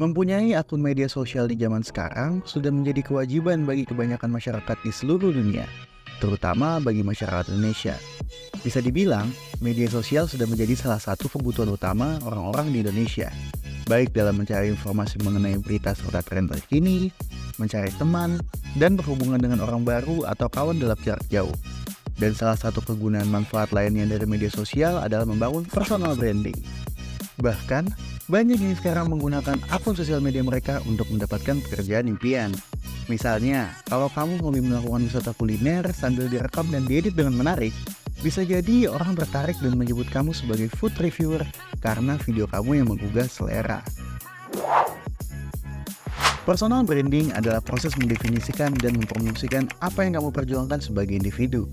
Mempunyai akun media sosial di zaman sekarang sudah menjadi kewajiban bagi kebanyakan masyarakat di seluruh dunia, terutama bagi masyarakat Indonesia. Bisa dibilang, media sosial sudah menjadi salah satu kebutuhan utama orang-orang di Indonesia, baik dalam mencari informasi mengenai berita serta tren terkini, mencari teman, dan berhubungan dengan orang baru atau kawan dalam jarak jauh. Dan salah satu kegunaan manfaat lainnya dari media sosial adalah membangun personal branding. Bahkan, banyak yang sekarang menggunakan akun sosial media mereka untuk mendapatkan pekerjaan impian. Misalnya, kalau kamu hobi melakukan wisata kuliner sambil direkam dan diedit dengan menarik, bisa jadi orang tertarik dan menyebut kamu sebagai food reviewer karena video kamu yang menggugah selera. Personal branding adalah proses mendefinisikan dan mempromosikan apa yang kamu perjuangkan sebagai individu.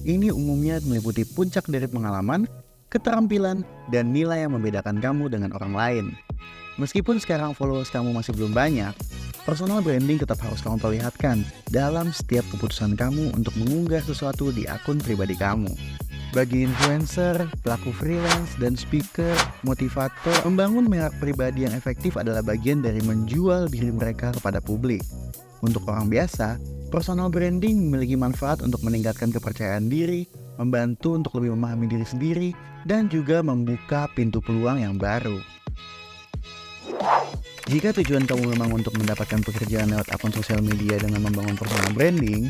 Ini umumnya meliputi puncak dari pengalaman, keterampilan, dan nilai yang membedakan kamu dengan orang lain. Meskipun sekarang followers kamu masih belum banyak, personal branding tetap harus kamu perlihatkan dalam setiap keputusan kamu untuk mengunggah sesuatu di akun pribadi kamu. Bagi influencer, pelaku freelance, dan speaker, motivator, membangun merek pribadi yang efektif adalah bagian dari menjual diri mereka kepada publik. Untuk orang biasa, personal branding memiliki manfaat untuk meningkatkan kepercayaan diri, membantu untuk lebih memahami diri sendiri, dan juga membuka pintu peluang yang baru. Jika tujuan kamu memang untuk mendapatkan pekerjaan lewat akun sosial media dengan membangun personal branding,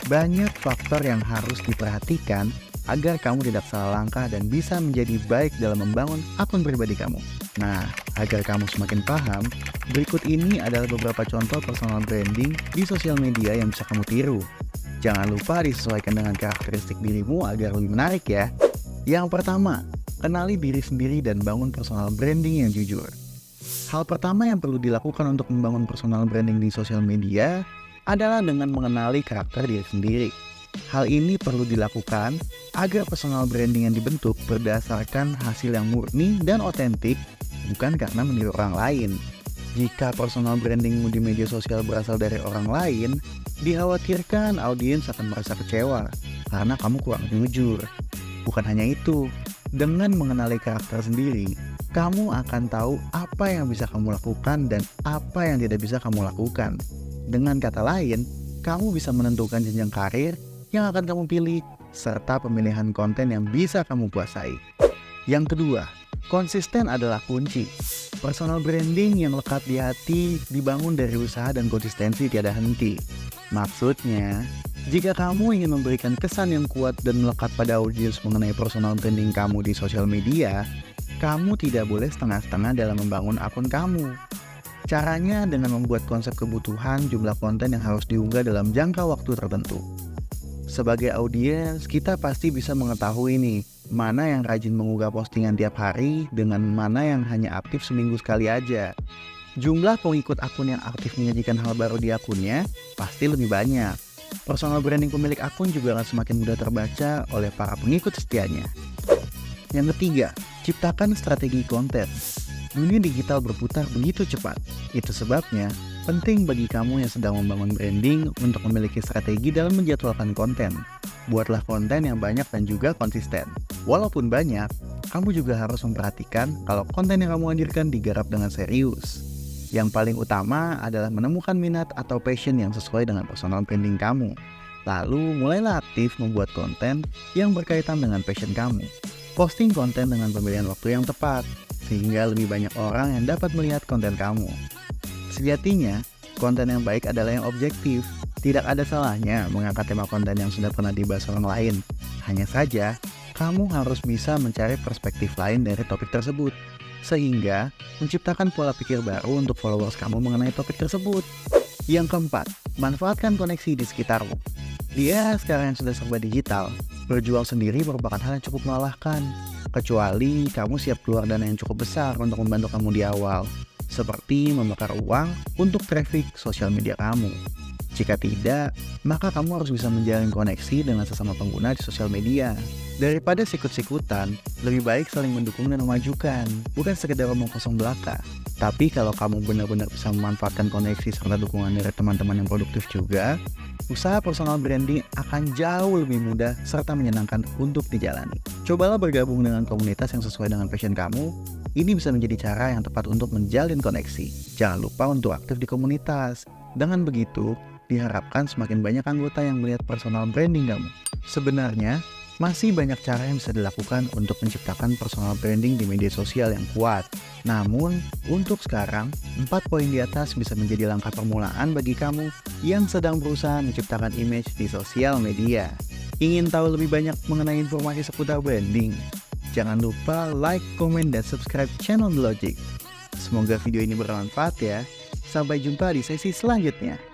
banyak faktor yang harus diperhatikan agar kamu tidak salah langkah dan bisa menjadi baik dalam membangun akun pribadi kamu. Nah, agar kamu semakin paham, berikut ini adalah beberapa contoh personal branding di sosial media yang bisa kamu tiru. Jangan lupa disesuaikan dengan karakteristik dirimu agar lebih menarik ya. Yang pertama, kenali diri sendiri dan bangun personal branding yang jujur. Hal pertama yang perlu dilakukan untuk membangun personal branding di sosial media adalah dengan mengenali karakter diri sendiri. Hal ini perlu dilakukan agar personal branding yang dibentuk berdasarkan hasil yang murni dan otentik, bukan karena meniru orang lain. Jika personal brandingmu di media sosial berasal dari orang lain, dikhawatirkan audiens akan merasa kecewa karena kamu kurang jujur. Bukan hanya itu, dengan mengenali karakter sendiri, kamu akan tahu apa yang bisa kamu lakukan dan apa yang tidak bisa kamu lakukan. Dengan kata lain, kamu bisa menentukan jenjang karir yang akan kamu pilih, serta pemilihan konten yang bisa kamu kuasai. Yang kedua, konsisten adalah kunci. Personal branding yang lekat di hati dibangun dari usaha dan konsistensi tiada henti. Maksudnya, jika kamu ingin memberikan kesan yang kuat dan melekat pada audiens mengenai personal branding kamu di sosial media, kamu tidak boleh setengah-setengah dalam membangun akun kamu. Caranya dengan membuat konsep kebutuhan jumlah konten yang harus diunggah dalam jangka waktu tertentu. Sebagai audiens, kita pasti bisa mengetahui nih, mana yang rajin mengunggah postingan tiap hari dengan mana yang hanya aktif seminggu sekali aja. Jumlah pengikut akun yang aktif menyajikan hal baru di akunnya pasti lebih banyak. Personal branding pemilik akun juga akan semakin mudah terbaca oleh para pengikut setianya. Yang ketiga, ciptakan strategi konten. Dunia digital berputar begitu cepat. Itu sebabnya penting bagi kamu yang sedang membangun branding untuk memiliki strategi dalam menjadwalkan konten. Buatlah konten yang banyak dan juga konsisten. Walaupun banyak, kamu juga harus memperhatikan kalau konten yang kamu hadirkan digarap dengan serius. Yang paling utama adalah menemukan minat atau passion yang sesuai dengan personal branding kamu. Lalu mulailah aktif membuat konten yang berkaitan dengan passion kamu. Posting konten dengan pemilihan waktu yang tepat, sehingga lebih banyak orang yang dapat melihat konten kamu. Sejatinya, konten yang baik adalah yang objektif. Tidak ada salahnya mengangkat tema konten yang sudah pernah dibahas orang lain. Hanya saja, kamu harus bisa mencari perspektif lain dari topik tersebut, sehingga menciptakan pola pikir baru untuk followers kamu mengenai topik tersebut. Yang keempat, manfaatkan koneksi di sekitarmu. Di era sekarang yang sudah serba digital, berjuang sendiri merupakan hal yang cukup melelahkan, kecuali kamu siap keluar dana yang cukup besar untuk membantu kamu di awal, seperti membakar uang untuk traffic sosial media kamu. Jika tidak, maka kamu harus bisa menjalin koneksi dengan sesama pengguna di sosial media. Daripada sikut-sikutan, lebih baik saling mendukung dan memajukan, bukan sekedar omong kosong belaka. Tapi kalau kamu benar-benar bisa memanfaatkan koneksi serta dukungan dari teman-teman yang produktif juga, usaha personal branding akan jauh lebih mudah serta menyenangkan untuk dijalani. Cobalah bergabung dengan komunitas yang sesuai dengan passion kamu. Ini bisa menjadi cara yang tepat untuk menjalin koneksi. Jangan lupa untuk aktif di komunitas. Dengan begitu, diharapkan semakin banyak anggota yang melihat personal branding kamu. Sebenarnya, masih banyak cara yang bisa dilakukan untuk menciptakan personal branding di media sosial yang kuat. Namun, untuk sekarang, 4 poin di atas bisa menjadi langkah permulaan bagi kamu yang sedang berusaha menciptakan image di sosial media. Ingin tahu lebih banyak mengenai informasi seputar branding? Jangan lupa like, komen, dan subscribe channel The Logic. Semoga video ini bermanfaat ya. Sampai jumpa di sesi selanjutnya.